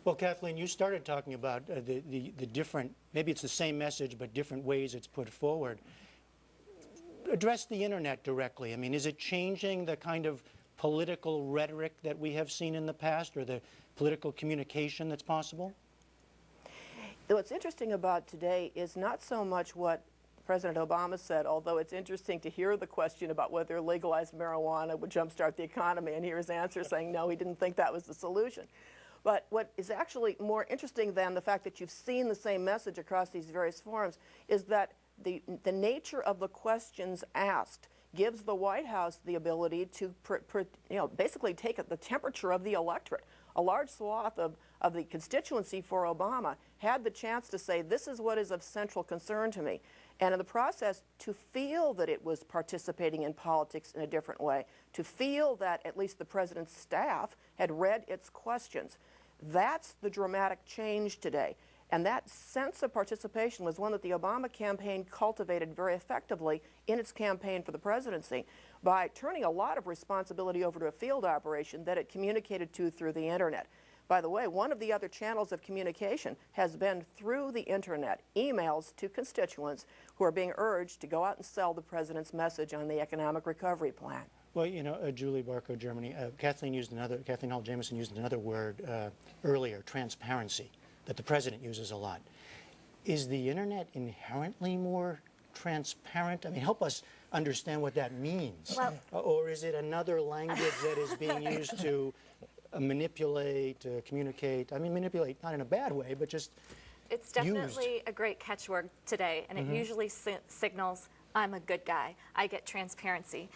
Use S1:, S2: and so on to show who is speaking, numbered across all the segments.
S1: Well, Kathleen, you started talking about the different, maybe it's the same message, but different ways it's put forward. Address the internet directly. I mean, is it changing the kind of political rhetoric that we have seen in the past, or the political communication that's possible?
S2: What's interesting about today is not so much what President Obama said, although it's interesting to hear the question about whether legalized marijuana would jumpstart the economy, and hear his answer saying no, he didn't think that was the solution. But what is actually more interesting than the fact that you've seen the same message across these various forums is that the nature of the questions asked gives the White House the ability to basically take the temperature of the electorate. A large swath of the constituency for Obama had the chance to say, this is what is of central concern to me. And in the process, to feel that it was participating in politics in a different way, to feel that at least the president's staff had read its questions. That's the dramatic change today. And that sense of participation was one that the Obama campaign cultivated very effectively in its campaign for the presidency by turning a lot of responsibility over to a field operation that it communicated to through the internet. By the way, one of the other channels of communication has been through the internet, emails to constituents who are being urged to go out and sell the president's message on the economic recovery plan.
S1: Well, you know, Julie Barco, Germany, Kathleen Hall Jamieson used another word earlier, transparency, that the president uses a lot. Is the internet inherently more transparent? I mean, help us understand what that means. Well, or is it another language that is being used to manipulate, communicate? I mean, manipulate not in a bad way, but just
S3: it's definitely a great catchword today, and it usually signals I'm a good guy. I get transparency.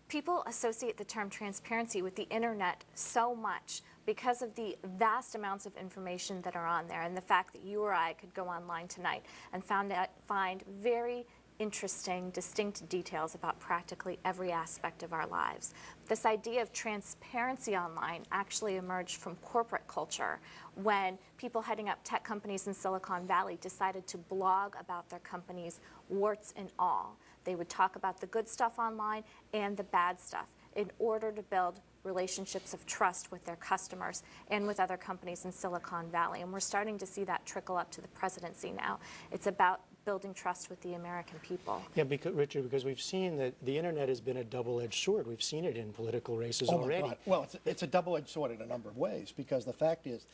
S3: People associate the term transparency with the internet so much because of the vast amounts of information that are on there, and the fact that you or I could go online tonight and find very interesting, distinct details about practically every aspect of our lives. This idea of transparency online actually emerged from corporate culture when people heading up tech companies in Silicon Valley decided to blog about their company's warts and all. They would talk about the good stuff online and the bad stuff in order to build relationships of trust with their customers and with other companies in Silicon Valley. And we're starting to see that trickle up to the presidency now. It's about building trust with the American people.
S1: Yeah, because, Richard, because we've seen that the internet has been a double-edged sword. We've seen it in political races already.
S4: My God. Well, it's a double-edged sword in a number of ways, because the fact is,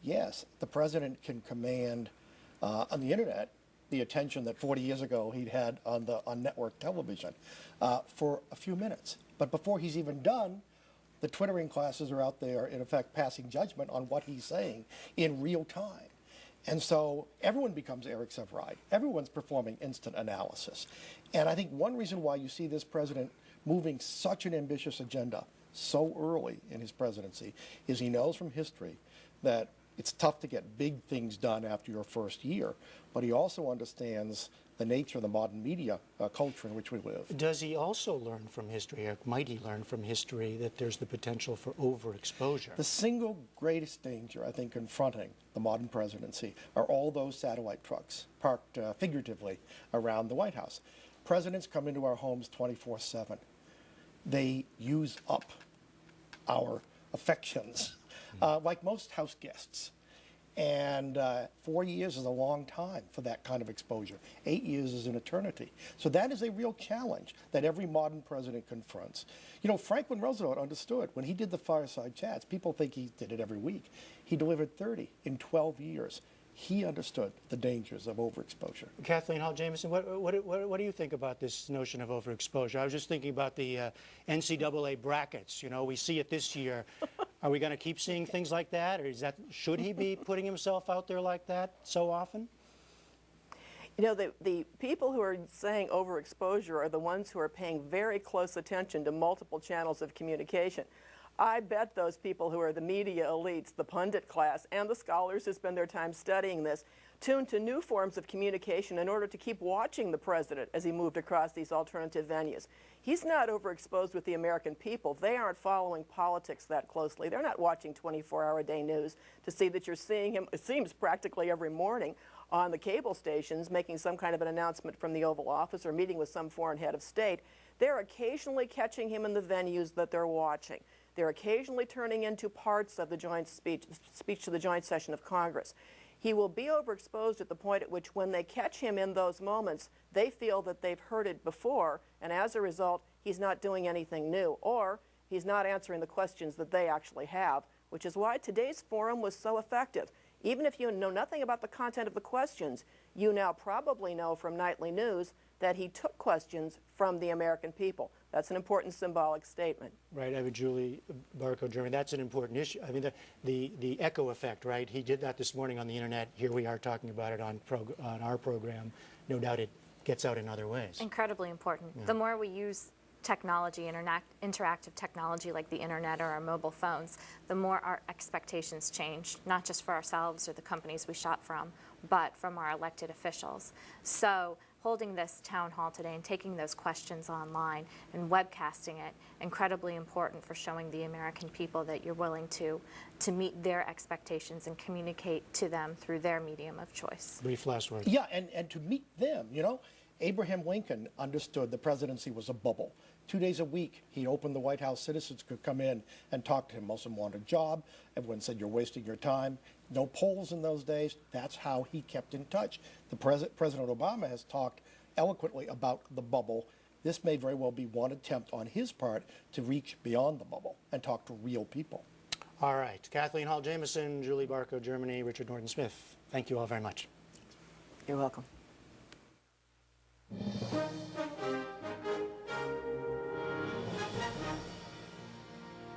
S4: yes, the president can command on the internet the attention that 40 years ago he'd had on network television for a few minutes. But before he's even done, the Twittering classes are out there, in effect, passing judgment on what he's saying in real time. And so everyone becomes Eric Sevareid. Everyone's performing instant analysis. And I think one reason why you see this president moving such an ambitious agenda so early in his presidency is he knows from history that it's tough to get big things done after your first year, but he also understands the nature of the modern media culture in which we live.
S1: Does he also learn from history, or might he learn from history, that there's the potential for overexposure?
S4: The single greatest danger, I think, confronting the modern presidency are all those satellite trucks parked figuratively around the White House. Presidents come into our homes 24/7. They use up our affections, like most house guests. And 4 years is a long time for that kind of exposure. 8 years is an eternity. So that is a real challenge that every modern president confronts. You know, Franklin Roosevelt understood when he did the fireside chats. People think he did it every week. He delivered 30 in 12 years. He understood the dangers of overexposure.
S1: Kathleen Hall Jamieson, what do you think about this notion of overexposure? I was just thinking about the NCAA brackets. You know, we see it this year. Are we going to keep seeing things like that, or should he be putting himself out there like that so often?
S2: You know, the people who are saying overexposure are the ones who are paying very close attention to multiple channels of communication. I bet those people who are the media elites, the pundit class, and the scholars who spend their time studying this, tuned to new forms of communication in order to keep watching the president as he moved across these alternative venues. He's not overexposed with the American people. They aren't following politics that closely. They're not watching 24-hour-a-day news to see that you're seeing him, it seems, practically every morning on the cable stations making some kind of an announcement from the Oval Office or meeting with some foreign head of state. They're occasionally catching him in the venues that they're watching. They're occasionally turning into parts of the joint speech to the joint session of Congress. He will be overexposed at the point at which when they catch him in those moments, they feel that they've heard it before, and as a result, he's not doing anything new, or he's not answering the questions that they actually have, which is why today's forum was so effective. Even if you know nothing about the content of the questions, you now probably know from nightly news that he took questions from the American people. That's an important symbolic statement.
S1: Right, Eva Julie Barco, Germany. That's an important issue. I mean, the echo effect, right? He did that this morning on the internet. Here we are talking about it on our program. No doubt it gets out in other ways.
S3: Incredibly important.
S1: Yeah.
S3: The more we use technology, interactive technology like the internet or our mobile phones, the more our expectations change, not just for ourselves or the companies we shop from, but from our elected officials. So holding this town hall today and taking those questions online and webcasting it, incredibly important for showing the American people that you're willing to meet their expectations and communicate to them through their medium of choice.
S1: Brief last word.
S4: Yeah, and to meet them, you know, Abraham Lincoln understood the presidency was a bubble. 2 days a week, he opened the White House. Citizens could come in and talk to him. Most of them wanted a job. Everyone said, you're wasting your time. No polls in those days. That's how he kept in touch. President Obama has talked eloquently about the bubble. This may very well be one attempt on his part to reach beyond the bubble and talk to real people.
S1: All right. Kathleen Hall Jamieson, Julie Barco, Germany, Richard Norton Smith. Thank you all very much.
S2: You're welcome.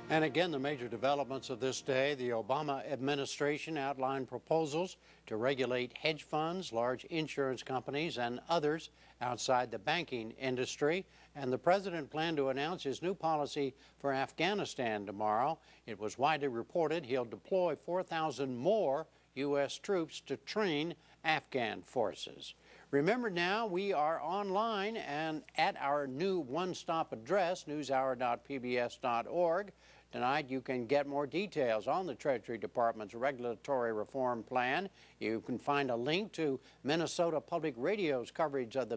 S5: And again, the major developments of this day: the Obama administration outlined proposals to regulate hedge funds, large insurance companies, and others outside the banking industry. And the president planned to announce his new policy for Afghanistan tomorrow. It was widely reported he'll deploy 4,000 more U.S. troops to train Afghan forces. Remember now, we are online and at our new one-stop address, newshour.pbs.org. Tonight you can get more details on the Treasury Department's regulatory reform plan. You can find a link to Minnesota Public Radio's coverage of the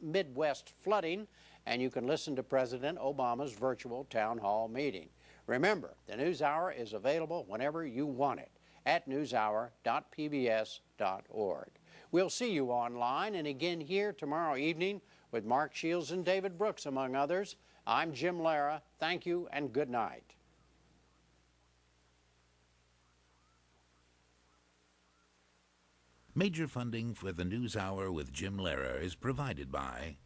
S5: Midwest flooding, and you can listen to President Obama's virtual town hall meeting. Remember, the NewsHour is available whenever you want it at newshour.pbs.org. We'll see you online and again here tomorrow evening with Mark Shields and David Brooks, among others. I'm Jim Lara. Thank you and good night.
S6: Major funding for the NewsHour with Jim Lehrer is provided by